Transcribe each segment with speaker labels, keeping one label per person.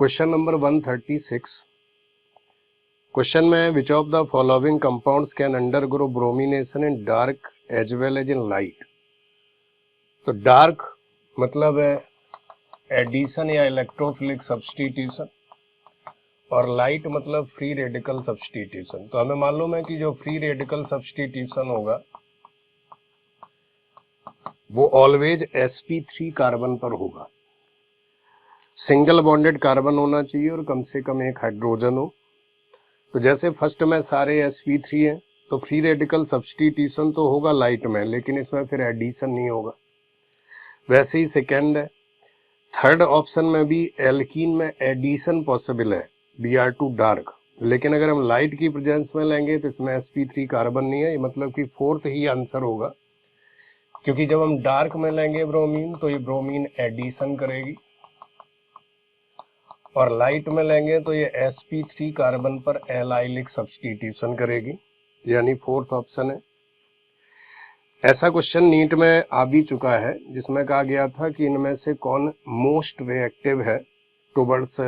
Speaker 1: Question number 136। Question में which of the following compounds can undergo bromination in dark as well as in light. तो dark मतलब है addition या electrophilic substitution और light मतलब free radical substitution. तो हमें मालूम है कि जो फ्री रेडिकल सब्स्टिट्यूशन होगा वो ऑलवेज sp3 कार्बन पर होगा। सिंगल बॉन्डेड कार्बन होना चाहिए और कम से कम एक हाइड्रोजन हो। तो जैसे फर्स्ट में सारे sp3 हैं तो फ्री रेडिकल सब्स्टिट्यूशन तो होगा लाइट में, लेकिन इसमें फिर एडिशन नहीं होगा। वैसे ही सेकेंड है, थर्ड ऑप्शन में भी एल्कीन में एडिशन पॉसिबल है Br2 डार्क, लेकिन अगर हम लाइट की प्रेजेंस में लेंगे तो इसमें sp3 कार्बन नहीं है, मतलब कि फोर्थ ही आंसर होगा, क्योंकि जब हम डार्क में लेंगे ब्रोमीन तो ये ब्रोमीन एडिशन करेगी और लाइट में लेंगे तो ये sp3 कार्बन पर एलाइलिक सब्स्टिट्यूशन करेगी, यानी फोर्थ ऑप्शन है। ऐसा क्वेश्चन नीट में आ भी चुका है जिसमें कहा गया था कि इनमें से कौन मोस्ट रिएक्टिव है towards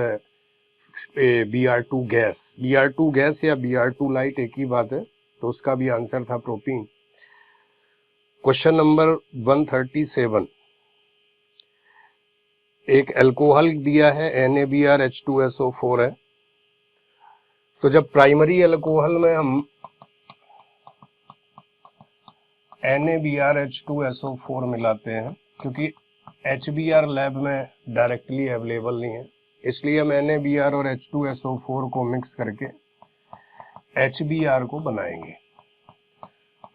Speaker 1: Br2 gas. Br2 gas या Br2 लाइट एक ही बात है, तो उसका भी आंसर था प्रोपीन। Question number 137। एक अल्कोहल दिया है NaBrH2SO4 है। तो जब प्राइमरी अल्कोहल में हम NaBrH2SO4 मिलाते हैं, क्योंकि HBr लैब में डायरेक्टली अवेलेबल नहीं है, इसलिए हम NaBr और H2SO4 को मिक्स करके HBr को बनाएंगे।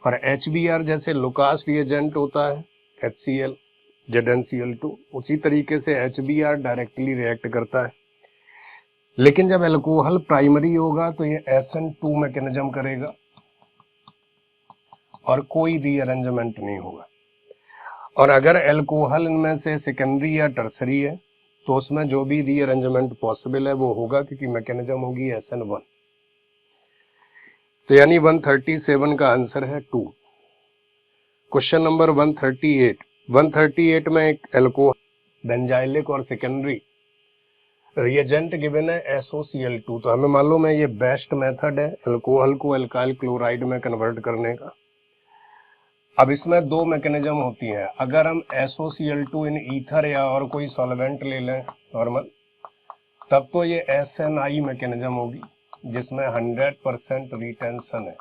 Speaker 1: और HBr जैसे लुकास रिएजेंट होता है HCl ZnCl2, उसी तरीके से HBr डायरेक्टली रिएक्ट करता है। लेकिन जब अल्कोहल प्राइमरी होगा तो ये SN2 मैकेनिज्म करेगा और कोई रीअरेंजमेंट नहीं होगा। और अगर अल्कोहल इनमें से सेकेंडरी या टर्सरी है तो उसमें जो भी रीअरेंजमेंट पॉसिबल है वो होगा, क्योंकि मैकेनिज्म होगी SN1। तो यानी 137 का आंसर है 2। क्वेश्चन नंबर 138 में एक अल्कोहल बेंजाइलिक और सेकेंडरी रिएजेंट गिवन है SOCl2। तो हमें मालूम है ये बेस्ट मेथड है अल्कोहल को अल्काइल क्लोराइड में कन्वर्ट करने का। अब इसमें दो मैकेनिज्म होती है। अगर हम SOCl2 इन ईथर या और कोई सॉल्वेंट ले लें नॉर्मल, तब तो ये SNI मैकेनिज्म होगी जिसमें 100% रिटेंशन है।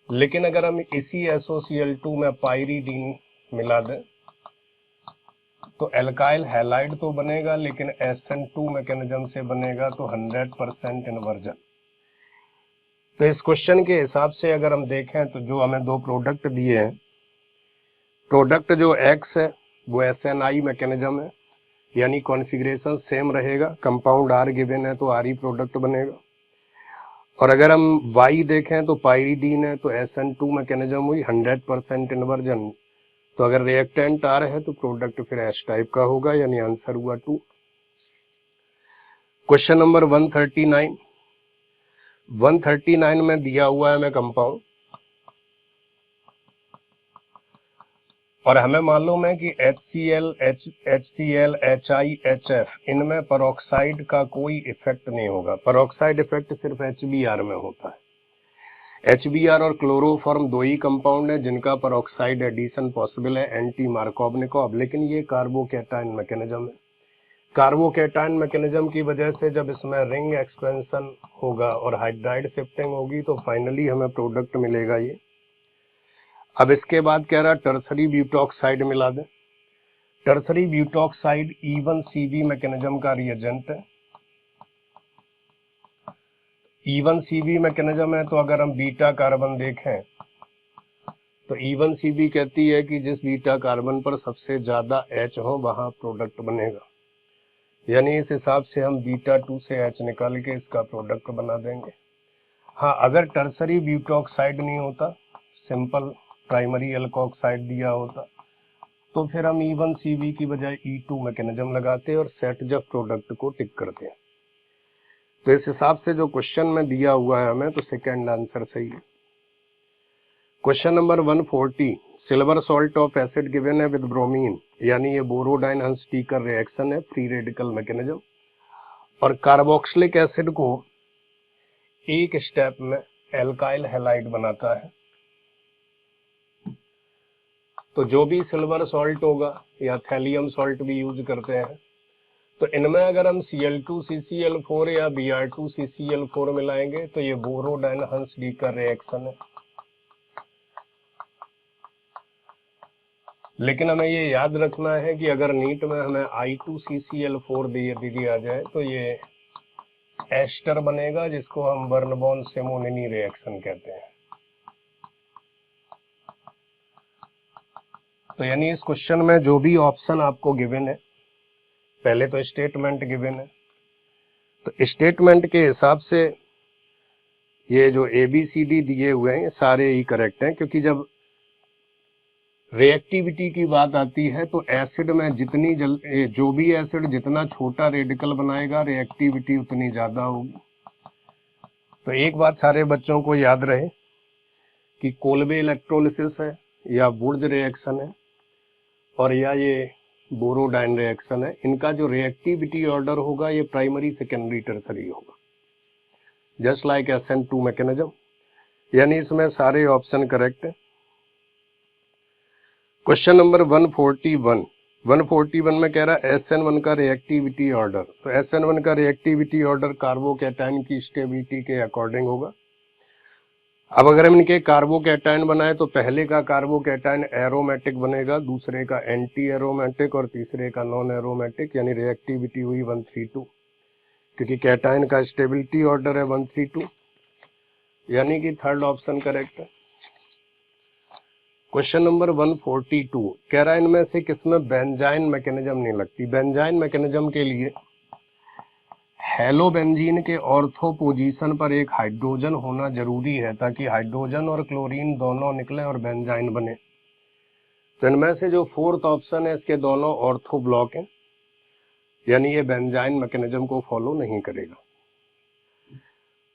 Speaker 1: लेकिन अगर हम इसी SOCl2 में पाइरीडीन मिला दें तो एल्काइल हैलाइड तो बनेगा, लेकिन SN2 मैकेनिज्म से बनेगा तो 100% इन्वर्जन। तो इस क्वेश्चन के हिसाब से अगर हम देखें तो जो हमें दो प्रोडक्ट दिए हैं, प्रोडक्ट जो X है वो SNI मैकेनिज्म है, यानी कॉन्फ़िगरेशन सेम रहेगा। कंपाउंड R गिवन है तो RE प्रोडक्ट बनेगा। और अगर हम Y देखें तो पाइरीडीन है तो SN2 मैकेनिज्म हुई 100% इन्वर्जन। तो अगर रिएक्टेंट R है तो प्रोडक्ट फिर H टाइप का होगा, यानी आंसर हुआ 2। क्वेश्चन नंबर 139 में दिया हुआ है हमें कंपाउंड, और हमें मालूम है कि HCl, HI, HF इनमें परऑक्साइड का कोई इफेक्ट नहीं होगा। परऑक्साइड इफेक्ट सिर्फ HBr में होता है। HBr और क्लोरोफॉर्म दो ही कंपाउंड है जिनका परऑक्साइड एडिशन पॉसिबल है एंटी मार्कोवनिकोव, लेकिन ये कार्बोकैटायन मैकेनिज्म है। कार्बोकैटायन मैकेनिज्म की वजह से जब इसमें रिंग एक्सपेंशन होगा और हाइड्राइड शिफ्टिंग होगी तो फाइनली हमें प्रोडक्ट मिलेगा ये। अब इसके बाद कह रहा टर्सरी ब्यूटॉक्साइड मिला दे। टर्सरी ब्यूटॉक्साइड E1CB मैकेनिज्म का रिएजेंट है। E1CB मैकेनिज्म है तो अगर हम बीटा कार्बन देखें तो E1CB कहती है कि जिस बीटा कार्बन पर सबसे ज्यादा H हो वहां प्रोडक्ट बनेगा, यानी इस हिसाब से हम β2 से H निकाल के इसका प्रोडक्ट बना देंगे। हाँ, अगर टर्सरी ब्यूटॉक्साइड नहीं होता, सिंपल प्राइमरी अल्कोक्साइड दिया होता, तो फिर हम E1CB की बजाय E2 मैकेनिज्म लगाते और सेट जब प्रोडक्ट को टिक करते हैं। तो इस हिसाब से जो क्वेश्चन में दिया हुआ है हमें, तो सेकेंड आंसर सही है। Question number 140, silver salt of acid given है विद ब्रोमीन, यानी ये बोरोडाइन अनस्टीकर रिएक्शन है, फ्री रेडिकल मैकेनिज्म। और कार्बोक्सिलिक एसिड को एक स्टेप में एल्काइल हैलाइड बनाता है। तो जो भी सिल्वर सॉल्ट होगा या थैलियम सॉल्ट भी यूज करते हैं, तो इनमें अगर हम Cl2CCl4 या Br2CCl4 मिलाएंगे तो ये बोरोडाइन-हंस-डी का रिएक्शन है। लेकिन हमें ये याद रखना है कि अगर नीट में हमें I2CCl4 दिया जाए तो ये एस्टर बनेगा, जिसको हम बर्नबॉन सिमोनिनी रिएक्शन कहते हैं। तो यानी इस क्वेश्चन में जो भी ऑप्शन आपको गिवन है, पहले तो स्टेटमेंट गिवन है, तो स्टेटमेंट के हिसाब से ये जो ABCD दिए हुए हैं सारे ही करेक्ट हैं, क्योंकि जब रिएक्टिविटी की बात आती है तो एसिड में जितनी जो भी एसिड जितना छोटा रेडिकल बनाएगा रिएक्टिविटी उतनी ज्यादा होगी। तो एक बात सारे बच्चों को याद रहे कि कोल्बे इलेक्ट्रोलिसिस है या वुर्ज रिएक्शन है और या ये बोरोडाइन रिएक्शन है, इनका जो रिएक्टिविटी ऑर्डर होगा ये प्राइमरी सेकेंडरी टर्सरी होगा, जस्ट लाइक SN2 मैकेनिज्म। यानी इसमें सारे ऑप्शन करेक्ट है। क्वेश्चन नंबर 141 में कह रहा है SN1 का रिएक्टिविटी ऑर्डर। तो SN1 का रिएक्टिविटी ऑर्डर कार्बोकैटायन की स्टेबिलिटी के अकॉर्डिंग होगा। अब अगर हम इनके कार्बोकैटायन बनाए तो पहले का कार्बोकैटायन एरोमेटिक बनेगा, दूसरे का एंटी एरोमेटिक और तीसरे का नॉन एरोमेटिक, यानी रिएक्टिविटी हुई 132, क्योंकि कैटायन का स्टेबिलिटी ऑर्डर है 132, यानी कि थर्ड ऑप्शन करेक्ट है। क्वेश्चन नंबर 142 कह रहा है इनमें से किसमें बेंजाइन मैकेनिज्म नहीं लगती। बेंजाइन मैकेनिज्म के लिए हेलोबेंजीन के ऑर्थो पोजीशन पर एक हाइड्रोजन होना जरूरी है, ताकि हाइड्रोजन और क्लोरीन दोनों निकले और बेंजाइन बने। तो इनमें से जो फोर्थ ऑप्शन है इसके दोनों ऑर्थो ब्लॉक हैं, यानी ये बेंजाइन मैकेनिज्म को फॉलो नहीं करेगा।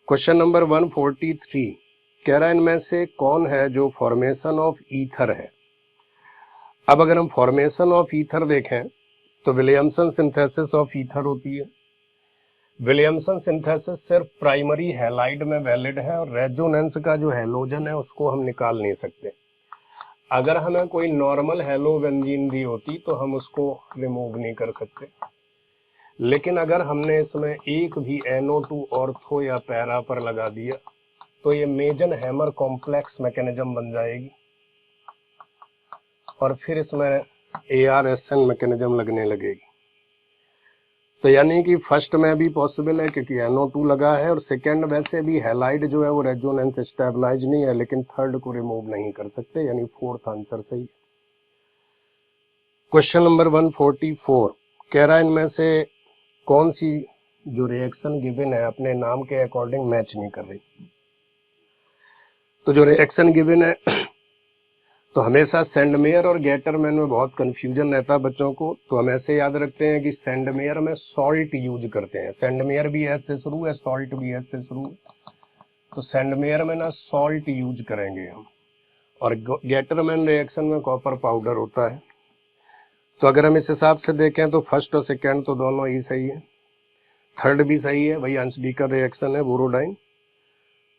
Speaker 1: क्वेश्चन नंबर 143 कह रहा है इनमें से कौन है जो फॉर्मेशन ऑफ ईथर है। अब अगर हम फॉर्मेशन ऑफ ईथर देखें तो विलियमसन सिंथेसिस ऑफ ईथर होती है। विलियमसन सिंथेसिस सिर्फ प्राइमरी हैलाइड में वैलिड है और रेजोनेंस का जो हैलोजन है उसको हम निकाल नहीं सकते। अगर हमें कोई नॉर्मल हैलोबेंजीन दी होती तो हम उसको रिमूव नहीं कर सकते, लेकिन अगर हमने इसमें एक भी NO2 ऑर्थो या पैरा पर लगा दिया तो ये मेजन हैमर कॉम्प्लेक्स मैकेनिज्म बन जाएगी और फिर इसमें ARSN मैकेनिज्म लगने लगेगी। तो यानी कि फर्स्ट में भी पॉसिबल है क्योंकि NO2 लगा है, और सेकंड वैसे भी हैलाइड जो है वो रेजोनेंस स्टेबलाइज नहीं है, लेकिन थर्ड को रिमूव नहीं कर सकते, यानी फोर्थ आंसर सही। क्वेश्चन नंबर 144 कह रहा है इनमें से कौन सी जो रिएक्शन गिवन है अपने नाम के अकॉर्डिंग मैच नहीं कर रही। तो जो रिएक्शन गिवन है तो हमेशा सेंडमेयर और गेटरमैन में बहुत कंफ्यूजन रहता है बच्चों को, तो हम ऐसे याद रखते हैं कि सेंडमेयर में सॉल्ट यूज करते हैं। सेंडमेयर भी एस से शुरू है, सॉल्ट भी एस से शुरू है, तो सेंडमेयर में ना सॉल्ट यूज करेंगे हम, और गेटरमैन रिएक्शन में कॉपर पाउडर होता है। तो अगर हम इस हिसाब से देखें तो फर्स्ट और सेकेंड तो दोनों ही सही है, थर्ड भी सही है, वही हंस-डी का रिएक्शन है बोरोडाइन,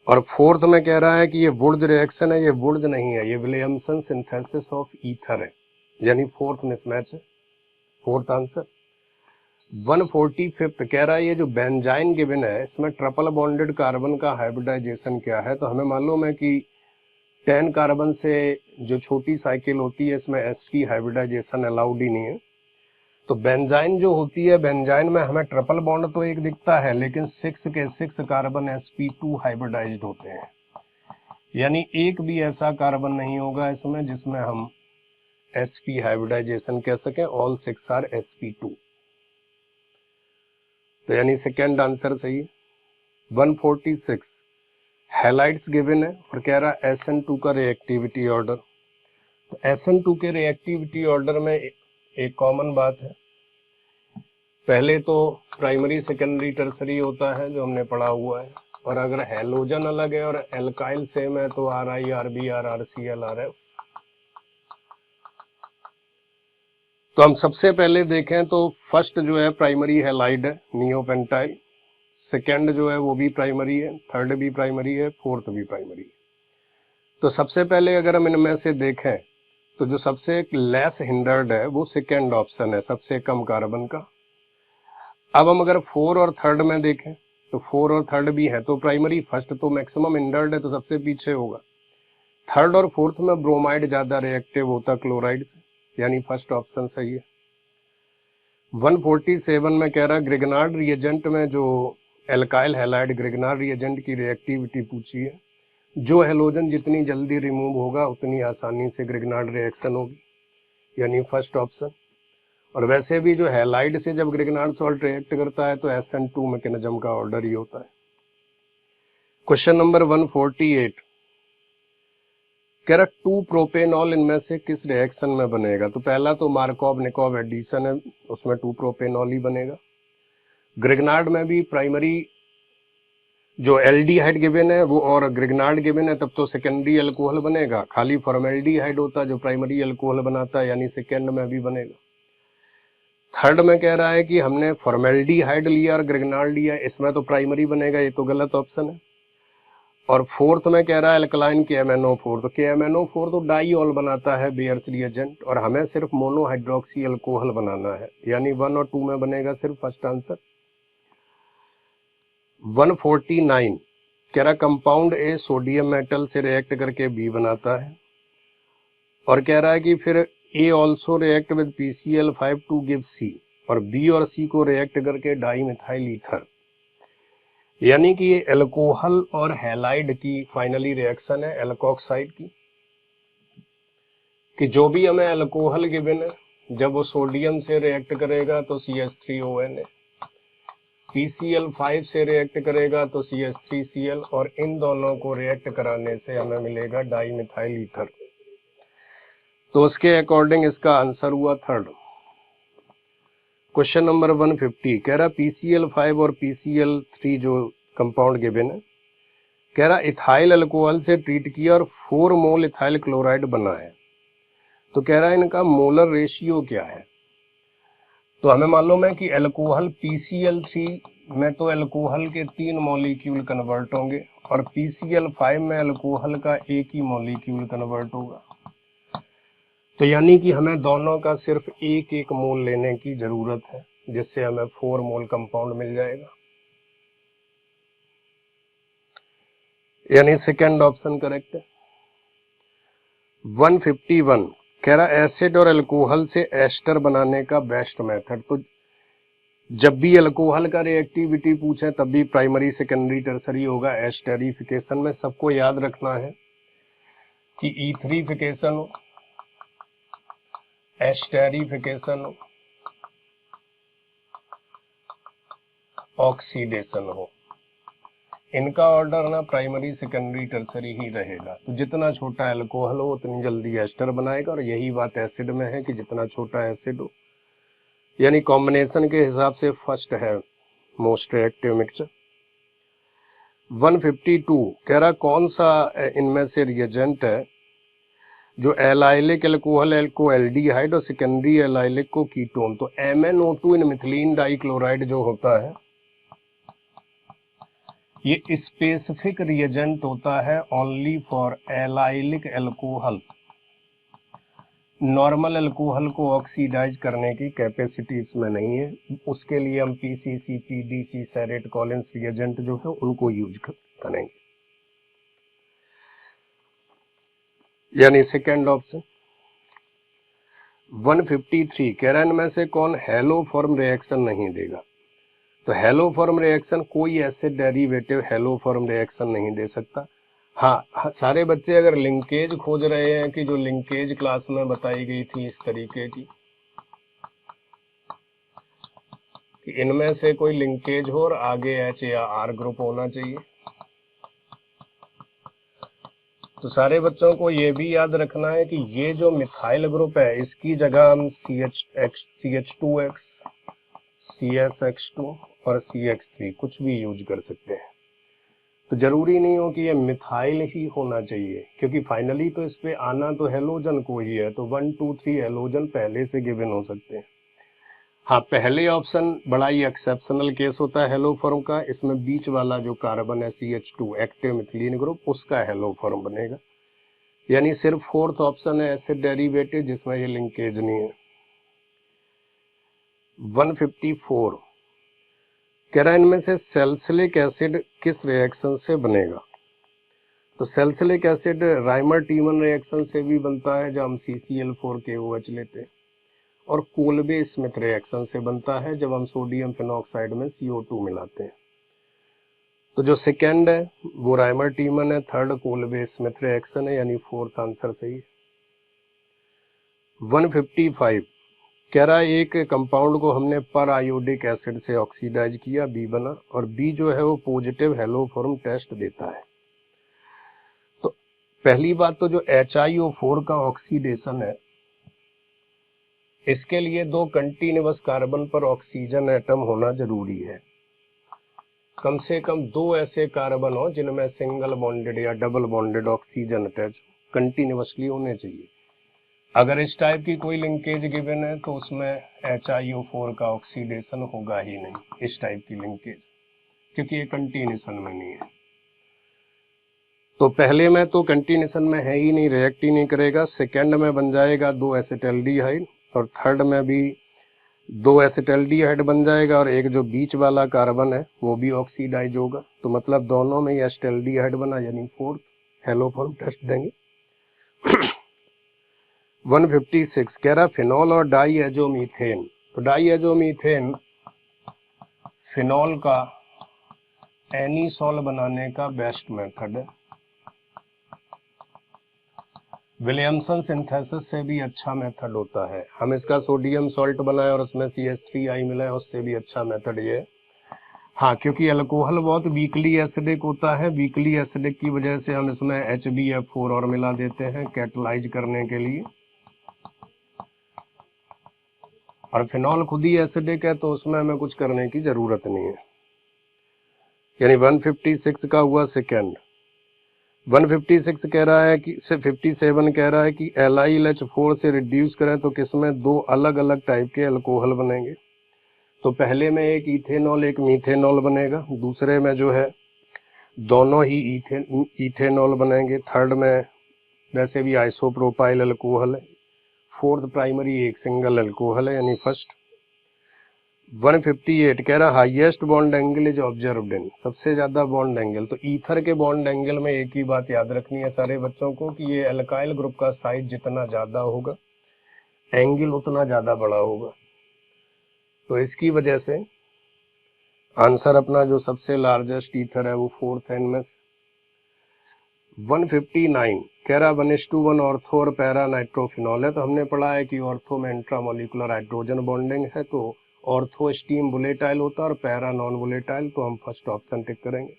Speaker 1: और फोर्थ में कह रहा है कि ये वुर्ज रिएक्शन है, ये वुर्ज नहीं है, ये विलियमसन सिंथेसिस ऑफ ईथर है, यानी फोर्थ मिसमैच है, फोर्थ आंसर। 145 कह रहा है ये जो बेंजाइन गिवन है इसमें ट्रिपल बॉन्डेड कार्बन का हाइब्रिडाइजेशन क्या है। तो हमें मालूम है कि 10 कार्बन से जो छोटी साइकिल होती है इसमें sp हाइब्रिडाइजेशन अलाउड ही नहीं है। तो बेंजाइन जो होती है, बेंजाइन में हमें ट्रिपल बॉन्ड तो एक दिखता है, लेकिन 6 के 6 कार्बन sp2 हाइब्रिडाइज्ड होते हैं, यानी एक भी ऐसा कार्बन नहीं होगा इसमें जिसमें हम sp हाइब्रिडाइजेशन कह सकें, ऑल 6 आर sp2। तो यानी सेकेंड आंसर सही है। 146 हैलाइड्स गिवन है और कह रहा है SN2 का रिएक्टिविटी ऑर्डर। तो SN2 के रिएक्टिविटी ऑर्डर में एक कॉमन बात है, पहले तो प्राइमरी सेकेंडरी टर्सरी होता है जो हमने पढ़ा हुआ है, और अगर हैलोजन अलग है और एल्काइल सेम है तो RI RB RRCl RF। तो हम सबसे पहले देखें तो फर्स्ट जो है प्राइमरी हैलाइड है नियोपेंटाइल, सेकेंड जो है वो भी प्राइमरी है, थर्ड भी प्राइमरी है, फोर्थ भी प्राइमरी है। तो सबसे पहले अगर हम इनमें से देखें तो जो सबसे लेस हिंडर्ड है वो सेकेंड ऑप्शन है, सबसे कम कार्बन का। अब हम अगर 4 और थर्ड में देखें तो 4 और थर्ड भी है तो प्राइमरी, फर्स्ट तो मैक्सिमम हिंडर्ड है तो सबसे पीछे होगा। थर्ड और फोर्थ में ब्रोमाइड ज्यादा रिएक्टिव होता क्लोराइड से, यानी फर्स्ट ऑप्शन सही है। 147 में कह रहा ग्रिगनार्ड रिएजेंट में जो एल्काइल हैलाइड ग्रिगनार्ड रिएजेंट की रिएक्टिविटी पूछी है, जो हेलोजन जितनी जल्दी रिमूव होगा उतनी आसानी से ग्रिगनार्ड रिएक्शन होगी, यानी फर्स्ट ऑप्शन। और वैसे भी जो हैलाइड से जब ग्रिगनार्ड सॉल्ट रिएक्ट करता है तो SN2 मैकेनिज्म का ऑर्डर ही होता है। क्वेश्चन नंबर 148 कह रहा 2 प्रोपेनॉल इनमें से किस रिएक्शन में बनेगा। तो पहला तो मार्कोव निकोव एडिशन है, उसमें 2 प्रोपेनॉल ही बनेगा। ग्रिगनार्ड में भी प्राइमरी जो एल्डिहाइड गिवन है वो और ग्रिगनार्ड गिवन है, तब तो सेकेंडरी अल्कोहल बनेगा। खाली फॉर्मेल्डिहाइड होता जो प्राइमरी अल्कोहल बनाता है, यानी सेकेंड में भी बनेगा। थर्ड में कह रहा है कि हमने फॉर्मेल्डिहाइड लिया और ग्रिगनार्ड लिया, इसमें तो प्राइमरी बनेगा, ये तो गलत ऑप्शन है। और फोर्थ में कह रहा है अल्कलाइन KMnO4, तो KMnO4 तो डाईऑल बनाता है बेयर्स रिएजेंट, और हमें सिर्फ मोनोहाइड्रोक्सी अल्कोहल बनाना है, यानी 1 और 2 में बनेगा सिर्फ फर्स्ट आंसर। 149 कह रहा कंपाउंड ए सोडियम मेटल से रिएक्ट करके बी बनाता है, और कह रहा है कि फिर A also react with PCl5 to give C, और बी और सी को रिएक्ट करके डाई मिथाइल ईथर, यानी कि ये अल्कोहल और हैलाइड की फाइनली रिएक्शन है एल्कोक्साइड की, कि जो भी हमें अल्कोहल गिवन है जब वो सोडियम से रिएक्ट करेगा तो CH3ON है, PCl5 से रिएक्ट करेगा तो CH3Cl, और इन दोनों को रिएक्ट कराने से हमें मिलेगा डाई मिथाइल ईथर। तो उसके अकॉर्डिंग इसका आंसर हुआ थर्ड। क्वेश्चन नंबर 150 कह रहा PCl5 और PCl3 जो कंपाउंड गिवन है, कह रहा इथाइल अल्कोहल से ट्रीट किया और 4 मोल इथाइल क्लोराइड बना है, तो कह रहा है इनका मोलर रेशियो क्या है। तो हमें मालूम है कि अल्कोहल PCl3 में तो अल्कोहल के 3 मॉलिक्यूल कन्वर्ट होंगे, और PCl5 में अल्कोहल का एक ही मॉलिक्यूल कन्वर्ट होगा, तो यानी कि हमें दोनों का सिर्फ एक एक मोल लेने की जरूरत है, जिससे हमें 4 मोल कंपाउंड मिल जाएगा, यानी सेकेंड ऑप्शन करेक्ट है। 151 कह रहा एसिड और अल्कोहल से एस्टर बनाने का बेस्ट मेथड। तो जब भी अल्कोहल का रिएक्टिविटी पूछे तब भी प्राइमरी सेकेंडरी टर्सरी होगा एस्टेरिफिकेशन में। सबको याद रखना है कि ईथरीफिकेशन हो, एस्टेरिफिकेशन हो, ऑक्सीडेशन हो, इनका ऑर्डर ना प्राइमरी सेकेंडरी टर्सरी ही रहेगा। तो जितना छोटा अल्कोहल हो उतनी जल्दी एस्टर बनाएगा, और यही बात एसिड में है कि जितना छोटा एसिड हो, यानी कॉम्बिनेशन के हिसाब से फर्स्ट है मोस्ट रिएक्टिव मिक्सचर। 152 कह रहा कौन सा इनमें से रिएजेंट है जो एलाइलिक अल्कोहल को एल्डिहाइड और सेकेंडरी एलाइलिक को कीटोन। तो MnO2 इन मिथिलीन डाइक्लोराइड जो होता है ये स्पेसिफिक रिएजेंट होता है only for allylic alcohol. Normal alcohol को ऑक्सीडाइज करने की कैपेसिटी इसमें नहीं है, उसके लिए हम PCC, PDC, सेरेट कॉलिन्स रिएजेंट जो है उनको यूज करेंगे, यानी सेकेंड ऑप्शन। 153 कह रहा है इनमें से कौन हेलो फॉर्म रिएक्शन नहीं देगा। तो हेलो फॉर्म रिएक्शन कोई acid derivative hello form reaction नहीं दे सकता। हाँ, सारे बच्चे अगर लिंकेज खोज रहे हैं कि जो लिंकेज क्लास में बताई गई थी इस तरीके की कि इनमें से कोई लिंकेज हो और आगे H या R ग्रुप होना चाहिए, तो सारे बच्चों को ये भी याद रखना है कि ये जो मिथाइल ग्रुप है इसकी जगह हम CH2X, CSX2 और CX3 कुछ भी यूज कर सकते हैं। तो जरूरी नहीं हो कि ये मिथाइल ही होना चाहिए, क्योंकि फाइनली तो इस पे आना तो हेलोजन को ही है, तो 1 2 3 हेलोजन पहले से गिवन हो सकते हैं। हाँ, पहले ऑप्शन बड़ा ही एक्सेप्शनल केस होता है हेलो फॉर्म का, इसमें बीच वाला जो कार्बन है CH2 एक्टिव मिथिलीन ग्रुप, उसका हेलो फॉर्म बनेगा। यानी सिर्फ फोर्थ ऑप्शन है एसिड डेरिवेटिव जिसमें ये लिंकेज नहीं है। 154 कह रहा है इनमें से सैलिसिलिक एसिड किस रिएक्शन से बनेगा। तो सैलिसिलिक एसिड राइमर टीमन रिएक्शन से भी बनता है जब हम CCl4KOH लेते हैं, और कोल्बे स्मिथ रिएक्शन से बनता है जब हम सोडियम फिनॉक्साइड में CO2 मिलाते हैं। तो जो सेकेंड है वो राइमर टीमन है, थर्ड कोल्बे स्मिथ रिएक्शन है, यानी फोर्थ आंसर सही है। 155 कह रहा है एक कंपाउंड को हमने पर आयोडिक एसिड से ऑक्सीडाइज किया, बी बना, और बी जो है वो पॉजिटिव हेलो फॉर्म टेस्ट देता है। तो पहली बात तो जो HiO4 का ऑक्सीडेशन है, इसके लिए 2 कंटिन्यूअस कार्बन पर ऑक्सीजन एटम होना जरूरी है। कम से कम 2 ऐसे कार्बन हो जिनमें सिंगल बॉन्डेड या double bonded oxygen attach continuously होने चाहिए। अगर इस टाइप की कोई लिंकेज गिवन है तो उसमें HiO4 का ऑक्सीडेशन होगा ही नहीं, इस टाइप की लिंकेज, क्योंकि ये कंटिन्यूएशन में नहीं है। तो पहले में तो कंटिन्यूएशन में है ही नहीं, रिएक्ट ही नहीं करेगा। सेकेंड में बन जाएगा 2 एसिटाल्डिहाइड, और थर्ड में भी 2 एसिटाल्डिहाइड बन जाएगा, और एक जो बीच वाला कार्बन है वो भी ऑक्सीडाइज होगा। तो मतलब दोनों में ही एसिटाल्डिहाइड बना, यानी फोर्थ हेलो फॉर्म टेस्ट देंगे। 156 कह रहा फिनॉल और डाईएजोमीथेन। तो डाईएजोमीथेन फिनॉल का एनीसॉल बनाने का बेस्ट मेथड है। विलियमसन सिंथेसिस से भी अच्छा मेथड होता है। हम इसका सोडियम सॉल्ट बनाए और उसमें CH3I मिलाए, उससे भी अच्छा मेथड ये है। हाँ, क्योंकि अल्कोहल बहुत वीकली एसिडिक होता है, वीकली एसिडिक की वजह से हम इसमें HbF4 और मिला देते हैं कैटलाइज करने के लिए, और फिनॉल खुद ही एसिडिक है तो उसमें हमें कुछ करने की जरूरत नहीं है। यानी 156 का हुआ सेकेंड। 156 कह रहा है कि से 57 कह रहा है कि LiLH4 से रिड्यूस करें तो किसमें 2 अलग अलग टाइप के अल्कोहल बनेंगे। तो पहले में एक इथेनॉल एक मीथेनॉल बनेगा, दूसरे में जो है दोनों ही इथेनॉल बनेंगे, थर्ड में वैसे भी आइसोप्रोपाइल अल्कोहल है, फोर्थ प्राइमरी एक सिंगल अल्कोहल है, यानी फर्स्ट। 158 कह रहा highest bond angle is observed in, सबसे ज्यादा बॉन्ड एंगल। तो ईथर के बॉन्ड एंगल में एक ही बात याद रखनी है सारे बच्चों को कि ये अल्काइल ग्रुप का साइज जितना ज्यादा होगा एंगल उतना ज्यादा बड़ा होगा। तो इसकी वजह से आंसर अपना जो सबसे लार्जेस्ट ईथर है वो फोर्थ एन में। 159 कह रहा 1:1 ऑर्थो और पैरा नाइट्रोफिनॉल है। तो हमने पढ़ा है कि ऑर्थो में इंट्रामोलिकुलर हाइड्रोजन बॉन्डिंग है, तो ऑर्थो स्टीम बुलेटाइल होता है और पैरा नॉन बुलेटाइल, तो हम फर्स्ट ऑप्शन टिक करेंगे।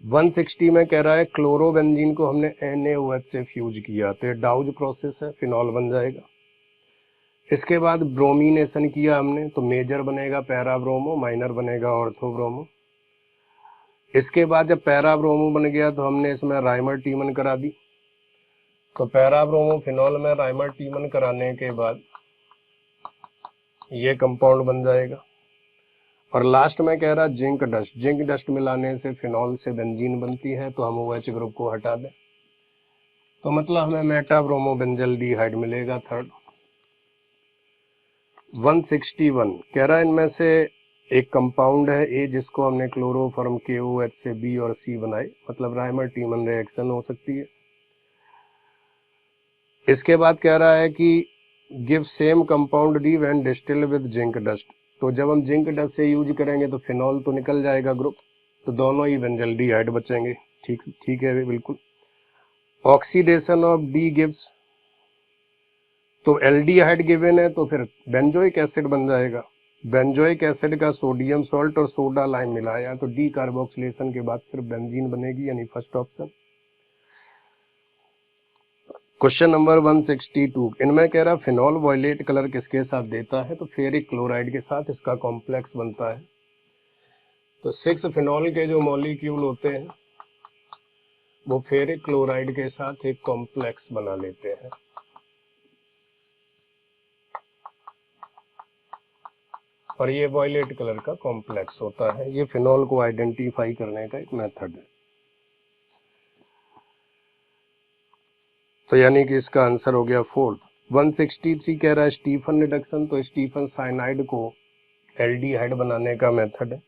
Speaker 1: 160 में कह रहा है क्लोरोबेंजीन को हमने NaOH से फ्यूज किया, तो ये डाउज प्रोसेस है, फिनॉल बन जाएगा। इसके बाद ब्रोमिनेशन किया हमने, तो मेजर बनेगा पैरा ब्रोमो, माइनर बनेगा ऑर्थो ब्रोमो। इसके बाद जब पैरा ब्रोमो बन गया तो हमने इसमें राइमर टीमन करा दी, तो पैरा ब्रोमो फिनॉल में राइमर टीमन कराने के बाद ये कंपाउंड बन जाएगा। और लास्ट में कह रहा जिंक डस्ट, जिंक डस्ट मिलाने से फिनॉल से बेंजीन बनती है, तो हम OH ग्रुप को हटा दें, तो मतलब हमें मेटाब्रोमोबेंजल्डिहाइड मिलेगा थर्ड। 161 कह रहा इनमें से एक कंपाउंड है ए जिसको हमने क्लोरोफॉर्म KOH से B और C बनाए, मतलब राइमर टीमन रिएक्शन हो सकती है। इसके बाद कह रहा है कि give same compound D when distil with zinc dust. तो जब हम जिंक डस्ट से यूज करेंगे तो फिनॉल तो निकल जाएगा ग्रुप, तो दोनों ही बेंजल्डिहाइड बचेंगे। ठीक है बिल्कुल। ऑक्सीडेशन ऑफ D गिव्स, तो एल्डिहाइड गिवन है तो फिर बेंजोइक एसिड बन जाएगा। बेंजोइक एसिड का सोडियम सॉल्ट और सोडा लाइम मिलाया तो डी कार्बोक्सिलेशन के बाद फिर बेंजीन बनेगी, यानी फर्स्ट ऑप्शन। क्वेश्चन नंबर 162 इनमें कह रहा फिनॉल वॉयलेट कलर किसके साथ देता है, तो फेरिक क्लोराइड के साथ इसका कॉम्प्लेक्स बनता है। तो 6 फिनॉल के जो मॉलिक्यूल होते हैं वो फेरिक क्लोराइड के साथ एक कॉम्प्लेक्स बना लेते हैं। और ये वॉयलेट कलर का कॉम्प्लेक्स होता है। ये फिनॉल को आइडेंटिफाई करने का एक मेथड है। तो यानी कि इसका आंसर हो गया 4। 163 कह रहा है स्टीफन रिडक्शन। तो स्टीफन साइनाइड को एल्डिहाइड बनाने का मेथड है।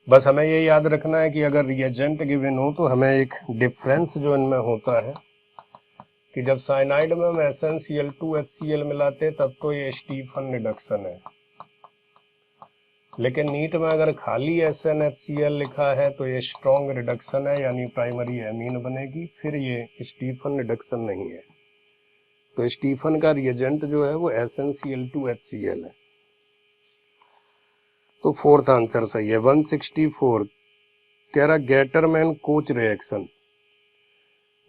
Speaker 1: बस हमें ये याद रखना है कि अगर रिएजेंट गिवन हो तो हमें एक डिफरेंस जो इनमें होता है कि जब साइनाइड में हम SnCl2HCl मिलाते तब तो ये स्टीफन रिडक्शन है, लेकिन नीट में अगर खाली SnHCl लिखा है तो ये स्ट्रॉन्ग रिडक्शन है, यानी प्राइमरी एमीन बनेगी, फिर ये स्टीफन रिडक्शन नहीं है। तो स्टीफन का रिएजेंट जो है वो SnCl2HCl है। तो फोर्थ आंसर सही है। 164 कह रहा Gattermann coach reaction.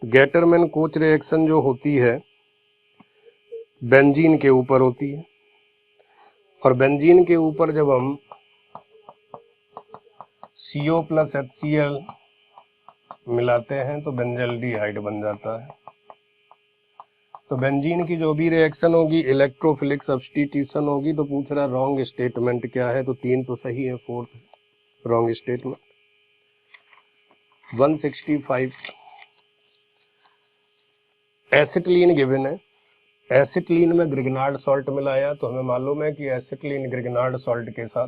Speaker 1: Gattermann coach reaction जो होती है बेंजीन के ऊपर होती है, और बेंजीन के ऊपर जब हम CO प्लस HCl मिलाते हैं तो बेंजल्डिहाइड बन जाता है। तो बेंजीन की जो भी रिएक्शन होगी इलेक्ट्रोफिलिक सब्स्टिट्यूशन होगी। तो पूछ रहा रॉन्ग स्टेटमेंट क्या है, तो 3 तो सही है, 4 रॉन्ग स्टेटमेंट। 165 एसिटिलीन गिवन है। एसिटिलीन में ग्रिग्नार्ड सॉल्ट मिलाया, तो हमें मालूम है कि एसिटिलीन ग्रिग्नार्ड सॉल्ट के साथ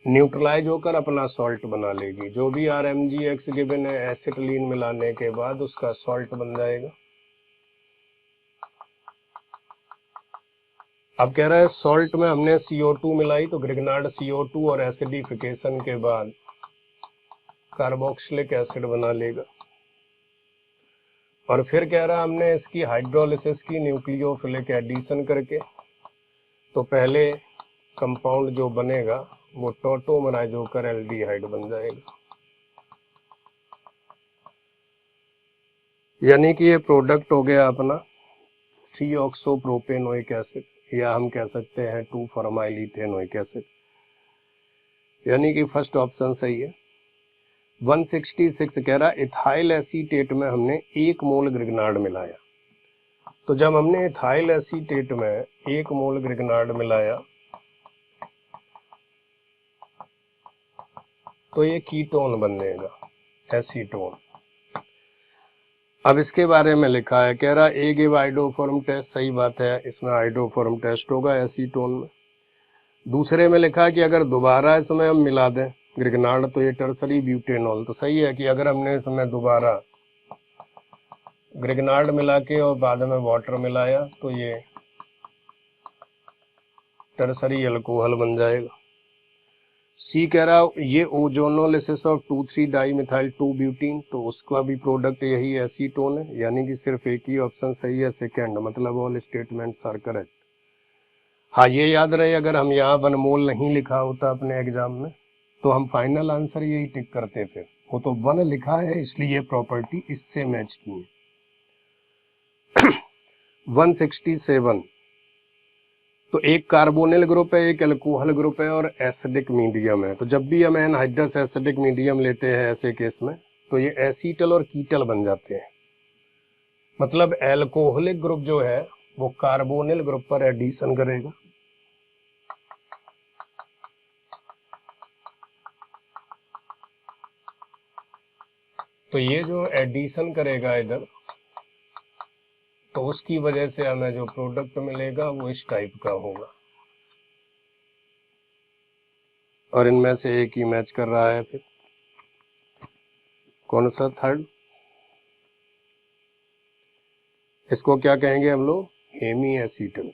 Speaker 1: न्यूट्रलाइज होकर अपना सॉल्ट बना लेगी। जो भी RMgX गिवन है एसिटिलीन मिलाने के बाद उसका सॉल्ट बन जाएगा। अब कह रहा है सॉल्ट में हमने CO2 मिलाई, तो ग्रिग्नार्ड CO2 और एसिडिफिकेशन के बाद कार्बोक्सिलिक एसिड बना लेगा। और फिर कह रहा हमने इसकी हाइड्रोलिसिस की न्यूक्लियोफिलिक एडिशन करके, तो पहले कंपाउंड जो बनेगा वो टोटोमराइज होकर एल्डिहाइड बन जाएगा। यानी कि ये प्रोडक्ट हो गया अपना 3-ऑक्सोप्रोपेनोइक एसिड, या हम कह सकते हैं 2-फॉर्माइलइथेनोइक एसिड, यानी कि फर्स्ट ऑप्शन सही है। 166 कह रहा इथाइल एसीटेट में हमने 1 मोल ग्रिग्नार्ड मिलाया। तो जब हमने इथाइल एसीटेट में 1 मोल ग्रिग्नार्ड मिलाया तो ये कीटोन बनेगा, एसीटोन। अब इसके बारे में लिखा है, कह रहा ए गिव आइडोफॉर्म टेस्ट। सही बात है, इसमें आइडोफॉर्म टेस्ट होगा एसीटोन में। दूसरे में लिखा है कि अगर दोबारा इसमें हम मिला दें ग्रिग्नार्ड तो ये टर्सरी ब्यूटेनॉल। तो सही है कि अगर हमने इसमें दोबारा ग्रिग्नार्ड मिला के और बाद में वाटर मिलाया तो ये टर्सरी अल्कोहल बन जाएगा। सी कह रहा ये ओजोनोलिसिस ऑफ 2,3-डाइमिथाइल 2-ब्यूटीन, तो उसका भी प्रोडक्ट यही एसीटोन है, यानी कि सिर्फ एक ही ऑप्शन सही है, सेकंड, मतलब ऑल स्टेटमेंट्स आर करेक्ट। हाँ ये याद रहे, अगर हम यहाँ 1 मोल नहीं लिखा होता अपने एग्जाम में तो हम फाइनल आंसर यही टिक करते थे। वो तो 1 लिखा है इसलिए प्रॉपर्टी इससे मैच की है। 167 तो एक कार्बोनिल ग्रुप है, एक अल्कोहल ग्रुप है और एसिडिक मीडियम है। तो जब भी हम एनहाइड्रस एसिडिक मीडियम लेते हैं ऐसे केस में तो ये एसीटल और कीटल बन जाते हैं। मतलब एल्कोहलिक ग्रुप जो है वो कार्बोनिल ग्रुप पर एडिशन करेगा, तो ये जो एडिशन करेगा इधर, तो उसकी वजह से हमें जो प्रोडक्ट मिलेगा वो इस टाइप का होगा। और इनमें से एक ही मैच कर रहा है। फिर कौन सा थर्ड, इसको क्या कहेंगे हम लोग, हेमी एसीटल।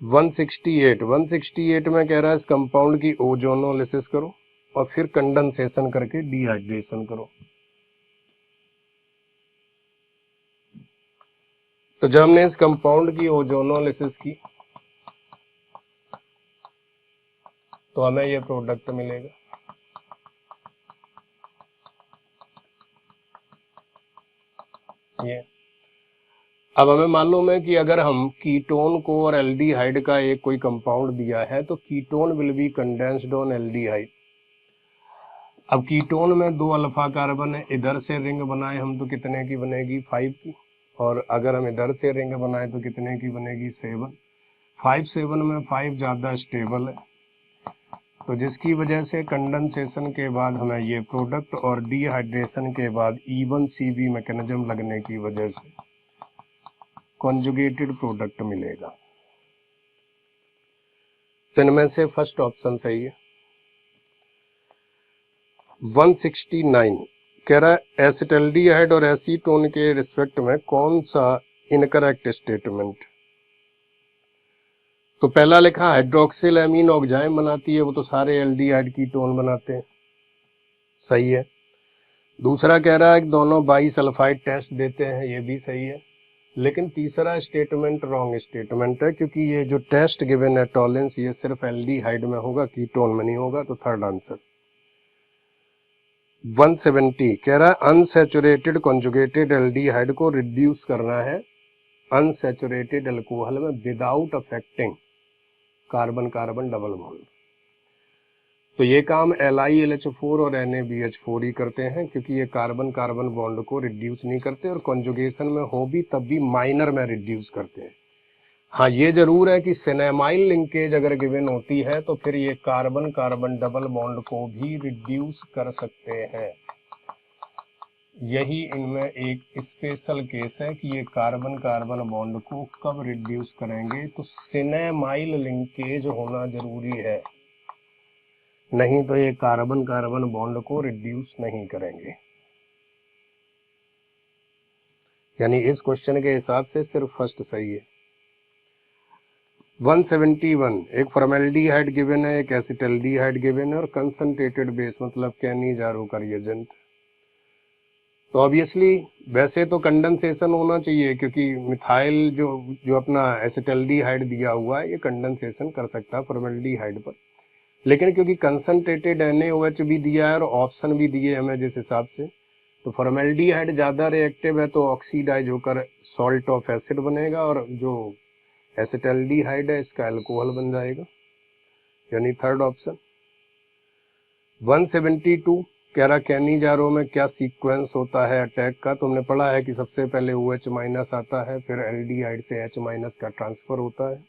Speaker 1: 168 में कह रहा है इस कंपाउंड की ओजोनोलिसिस करो और फिर कंडेंसेशन करके डिहाइड्रेशन करो। तो जब हमने इस कंपाउंड की ओजोनोलिसिस की तो हमें ये प्रोडक्ट मिलेगा। ये अब हमें मालूम है कि अगर हम कीटोन को और एल्डिहाइड का एक कोई कंपाउंड दिया है तो ketone will be condensed on aldehyde. अब कीटोन में 2 अल्फा कार्बन है, इधर से रिंग बनाए हम तो कितने की बनेगी 5 की, और अगर हम इधर से रिंग बनाए तो कितने की बनेगी 7। 5 7 में 5 ज्यादा स्टेबल है, तो जिसकी वजह से कंडेंसेशन के बाद हमें ये प्रोडक्ट और डिहाइड्रेशन के बाद E1CB मैकेनिज्म लगने की वजह से कॉन्जुगेटेड प्रोडक्ट मिलेगा। तो इनमें से फर्स्ट ऑप्शन सही है। 169 कह रहा है एसिटल्डिहाइड और एसीटोन के रिस्पेक्ट में कौन सा इनकरेक्ट स्टेटमेंट। तो पहला लिखा हाइड्रोक्सिल एमीन ऑक्जाइम बनाती है, वो तो सारे एल्डिहाइड कीटोन बनाते हैं, सही है। दूसरा कह रहा है कि दोनों बाईसल्फाइड टेस्ट देते हैं, ये भी सही है। लेकिन तीसरा स्टेटमेंट रॉन्ग स्टेटमेंट है, क्योंकि ये जो टेस्ट गिवन है टॉलेंस ये सिर्फ एल्डिहाइड में होगा, कीटोन में नहीं होगा। तो थर्ड आंसर। 170 कह रहा है अनसैचुरेटेड कॉन्जुगेटेड एल्डिहाइड को रिड्यूस करना है अनसैचुरेटेड अल्कोहल में without affecting carbon carbon double bond. तो ये काम LiLH4 और NaBH4 ही करते हैं, क्योंकि ये कार्बन कार्बन बॉन्ड को रिड्यूस नहीं करते, और कॉन्जुगेशन में हो भी तब भी माइनर में रिड्यूस करते हैं। हाँ ये जरूर है कि सिनेमाइल लिंकेज अगर गिवन होती है तो फिर ये कार्बन कार्बन डबल बॉन्ड को भी रिड्यूस कर सकते हैं। यही इनमें एक स्पेशल केस है कि ये कार्बन कार्बन बॉन्ड को कब रिड्यूस करेंगे, तो सिनेमाइल लिंकेज होना जरूरी है, नहीं तो ये कार्बन कार्बन बॉन्ड को रिड्यूस नहीं करेंगे। यानी इस क्वेश्चन के हिसाब से सिर्फ फर्स्ट सही है। 171 एक फॉर्मेल्डिहाइड गिवन है, एक एसिटल्डिहाइड गिवन है, और कंसंट्रेटेड बेस मतलब कैनिजारो का रिएजेंट। तो ऑब्वियसली वैसे तो कंडेंसेशन होना चाहिए, क्योंकि मिथाइल जो अपना एसिटल्डिहाइड दिया हुआ है ये कंडेंसेशन कर सकता है फॉर्मेल्डिहाइड पर, लेकिन क्योंकि कंसंट्रेटेड NaOH भी दिया है और ऑप्शन भी दिए हमें जिस हिसाब से, तो फॉर्मेल्डिहाइड ज्यादा रिएक्टिव है तो ऑक्सीडाइज होकर सॉल्ट ऑफ एसिड बनेगा, और जो एसिटल्डिहाइड है इसका अल्कोहल बन जाएगा, यानी थर्ड ऑप्शन। 172 कह रहा कैनिजारो में क्या सीक्वेंस होता है अटैक का। तुमने पढ़ा है कि सबसे पहले OH- आता है, फिर एल्डिहाइड से H- का ट्रांसफर होता है,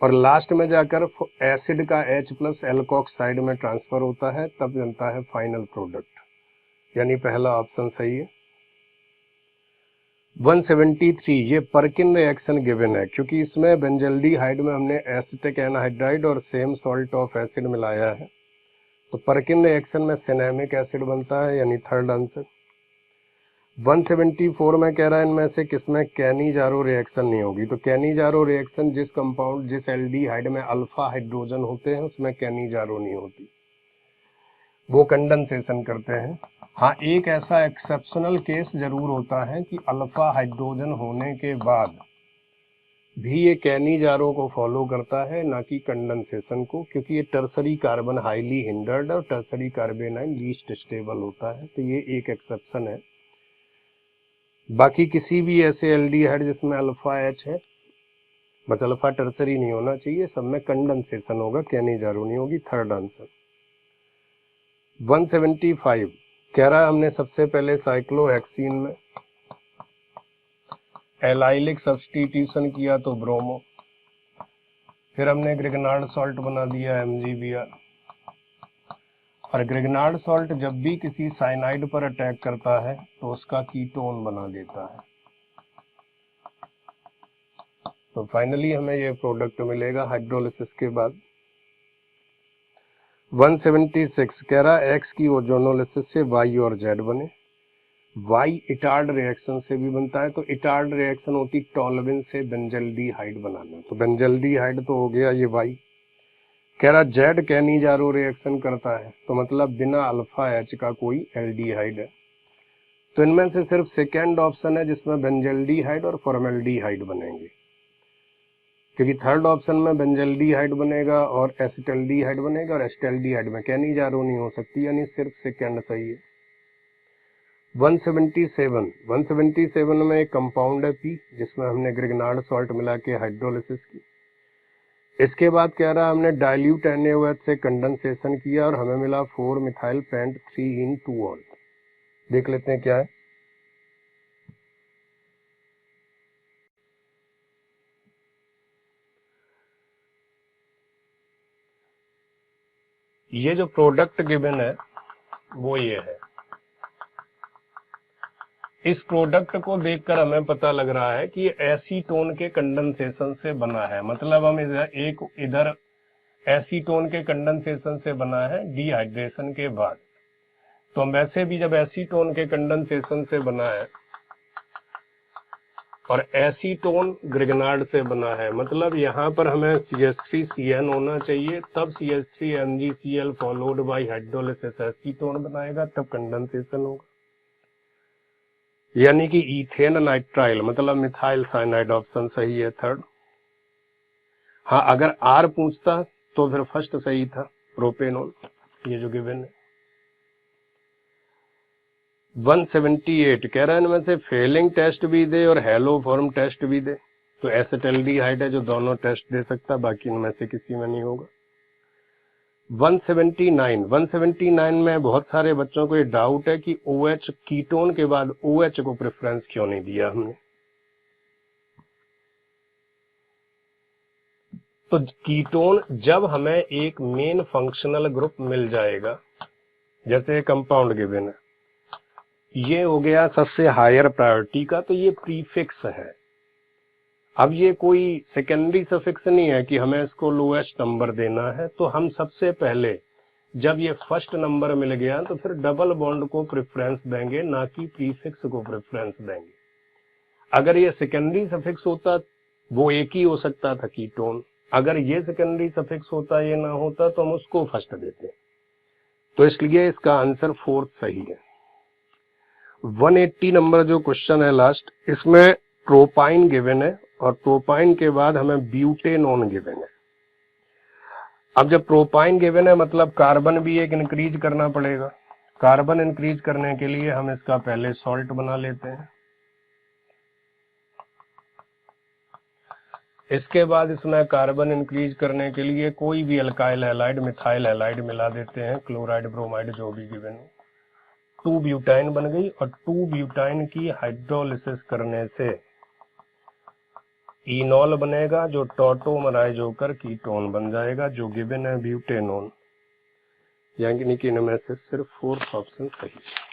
Speaker 1: और लास्ट में जाकर एसिड का H+ एल्कोक्साइड में ट्रांसफर होता है, तब बनता है फाइनल प्रोडक्ट, यानी पहला ऑप्शन सही है। 173 ये पर्किन रिएक्शन गिवन है, क्योंकि इसमें बेंजल्डिहाइड में हमने एसिटिक एनहाइड्राइड और सेम सॉल्ट ऑफ एसिड मिलाया है, तो पर्किन रिएक्शन में सिनेमिक एसिड बनता है, यानी थर्ड आंसर। 174 में कह रहा है इनमें से किसमें कैनिजारो रिएक्शन नहीं होगी। तो कैनिजारो रिएक्शन जिस कंपाउंड जिस एल्डिहाइड में अल्फा हाइड्रोजन होते हैं उसमें कैनिजारो नहीं होती, वो कंडेंसेशन करते हैं। हाँ एक ऐसा एक्सेप्शनल केस जरूर होता है कि अल्फा हाइड्रोजन होने के बाद भी ये कैनिजारो को फॉलो करता है, ना कि कंडेंसेशन को, क्योंकि ये टर्सरी कार्बन हाईली हिंडर्ड और टर्सरी कार्बेनाइन लीस्ट स्टेबल होता है, तो ये एक एक्सेप्शन है। बाकी किसी भी ऐसे एल्डिहाइड जिसमें अल्फा H है, बस अल्फा टर्सरी नहीं होना चाहिए, सब में कंडेंसेशन होगा, कैनिजारो नहीं होगी, थर्ड आंसर। 175 कह रहा है हमने सबसे पहले साइक्लोहेक्सीन में एलाइलिक सब्स्टिट्यूशन किया तो ब्रोमो, फिर हमने ग्रिग्नार्ड सॉल्ट बना दिया MgBr, और ग्रिग्नार्ड सॉल्ट जब भी किसी साइनाइड पर अटैक करता है तो उसका कीटोन बना देता है, तो फाइनली हमें ये प्रोडक्ट मिलेगा हाइड्रोलिसिस के बाद। 176 कह रहा है X की ओजोनोलिसिस से Y और Z बने, Y इटार्ड रिएक्शन से भी बनता है, तो इटार्ड रिएक्शन होती टॉलविन से बेंजल्डिहाइड बनाना, तो बेंजल्डिहाइड तो हो गया ये Y। कह रहा Z कैनिजारो रिएक्शन करता है, तो मतलब बिना अल्फा H का कोई एल्डिहाइड है, तो इनमें से सिर्फ सेकेंड ऑप्शन है जिसमें बेंजल्डिहाइड और फॉर्मेल्डिहाइड बनेंगे, क्योंकि थर्ड ऑप्शन में बेंजल्डिहाइड बनेगा और एसिटल्डिहाइड बनेगा, और एसिटल्डिहाइड में कैनिजारो नहीं हो सकती, यानी सिर्फ सेकेंड सही है। 177 में एक कंपाउंड है P, जिसमें हमने ग्रिग्नार्ड सॉल्ट मिला के हाइड्रोलिसिस की। इसके बाद कह रहा है हमने डाइल्यूट NaOH से कंडेंसेशन किया और हमें मिला 4 मिथाइल पेंट 3 इन 2 ऑल। देख लेते हैं क्या है। ये जो प्रोडक्ट गिवन है वो ये है। इस प्रोडक्ट को देखकर हमें पता लग रहा है कि ये एसीटोन के कंडेंसेशन से बना है, मतलब हम इधर एसीटोन के कंडेंसेशन से बना है डिहाइड्रेशन के बाद। तो हम वैसे भी जब एसीटोन के कंडेंसेशन से बना है और एसीटोन ग्रिग्नार्ड से बना है, मतलब यहाँ पर हमें CH3CN होना चाहिए, तब CH3MgCl followed by hydrolysis acetone बनाएगा, तब कंडेंसेशन होगा। यानी कि इथेन नाइट्राइल मतलब मिथाइल साइनाइड ऑप्शन सही है, थर्ड। हाँ, अगर R पूछता तो फिर फर्स्ट सही था, प्रोपेनॉल, ये जो गिवन है। 178 कह रहा है इनमें से फेलिंग टेस्ट भी दे और हेलो फॉर्म टेस्ट भी दे। तो एसिटाल्डिहाइड है जो दोनों टेस्ट दे सकता, बाकी इनमें से किसी में नहीं होगा। 179 में बहुत सारे बच्चों को ये डाउट है कि OH कीटोन के बाद OH को प्रेफरेंस क्यों नहीं दिया हमने। तो कीटोन जब हमें एक मेन फंक्शनल ग्रुप मिल जाएगा, जैसे कंपाउंड गिवन है, ये हो गया सबसे हायर प्रायोरिटी का, तो ये प्रीफिक्स है। अब ये कोई सेकेंडरी सफिक्स नहीं है कि हमें इसको लोएस्ट नंबर देना है। तो हम सबसे पहले जब ये फर्स्ट नंबर मिल गया तो फिर डबल बॉन्ड को प्रेफरेंस देंगे, ना कि प्रीफिक्स को प्रेफरेंस देंगे। अगर ये सेकेंडरी सफिक्स होता, वो एक ही हो सकता था कीटोन। अगर ये सेकेंडरी सफिक्स होता, ये ना होता, तो हम उसको फर्स्ट देते। तो इसलिए इसका आंसर फोर्थ सही है। 180 नंबर जो क्वेश्चन है लास्ट, इसमें प्रोपाइन गिवन है और प्रोपाइन के बाद हमें ब्यूटेनोन गिवन है। अब जब प्रोपाइन गिवन है मतलब कार्बन भी एक इंक्रीज करना पड़ेगा। कार्बन इंक्रीज करने के लिए हम इसका पहले सॉल्ट बना लेते हैं। इसके बाद इसमें कार्बन इंक्रीज करने के लिए कोई भी अल्काइल हैलाइड, मिथाइल हैलाइड मिला देते हैं, क्लोराइड, ब्रोमाइड जो भी गिवन हो। 2 ब्यूटाइन बन गई और 2 ब्यूटाइन की हाइड्रोलिसिस करने से इनॉल बनेगा जो टॉटोमराइज होकर कीटोन बन जाएगा, जो गिवन है ब्यूटेनोन। यानी कि इनमें से सिर्फ फोर्थ ऑप्शन सही है।